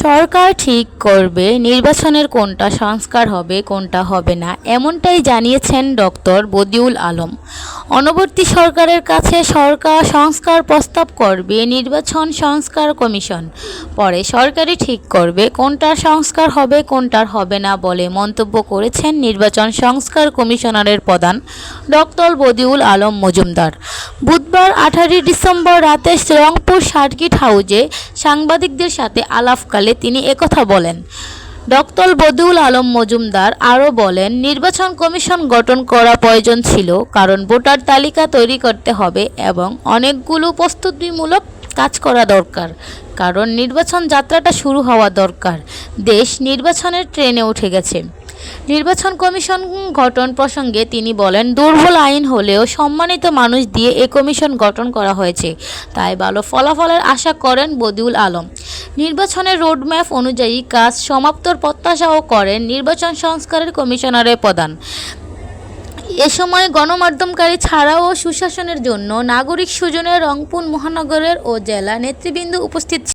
সরকার ঠিক করবে নির্বাচনের কোনটা সংস্কার হবে কোনটা হবে না, এমনটাই জানিয়েছেন ডক্টর বদিউল আলম। অন্তর্বর্তী সরকারের কাছে সরকার সংস্কার প্রস্তাব করবে নির্বাচন সংস্কার কমিশন। পরে সরকারই ঠিক করবে কোনটার সংস্কার হবে কোনটার হবে না বলে মন্তব্য করেছেন নির্বাচন সংস্কার কমিশনারের প্রধান ডক্টর বদিউল আলম মজুমদার। বুধবার 18 ডিসেম্বর রাতে রংপুর সার্কিট হাউসে সাংবাদিকদের সাথে আলাপকালে তিনি একথা বলেন। ডক্টর বদিউল আলম মজুমদার আরও বলেন, নির্বাচন কমিশন গঠন করা প্রয়োজন ছিল, কারণ ভোটার তালিকা তৈরি করতে হবে এবং অনেকগুলো প্রস্তুতিমূলক কাজ করা দরকার, কারণ নির্বাচন যাত্রাটা শুরু হওয়া দরকার। দেশ নির্বাচনের ট্রেনে উঠে গেছে। নির্বাচন কমিশন গঠন প্রসঙ্গে তিনি বলেন, দুর্বল আইন হলেও সম্মানিত মানুষ দিয়ে এ কমিশন গঠন করা হয়েছে, তাই ভালো ফলাফলের আশা করেন বদিউল আলম। নির্বাচনের রোডম্যাপ অনুযায়ী কাজ সমাপ্তর প্রত্যাশাও করেন নির্বাচন সংস্কারের কমিশনারের প্রধান। এ সময় গণমাধ্যমকারী ছাড়াও সুশাসনের জন্য নাগরিক সুজনের রংপুর মহানগরের ও জেলা নেতৃবৃন্দ উপস্থিত ছিলেন।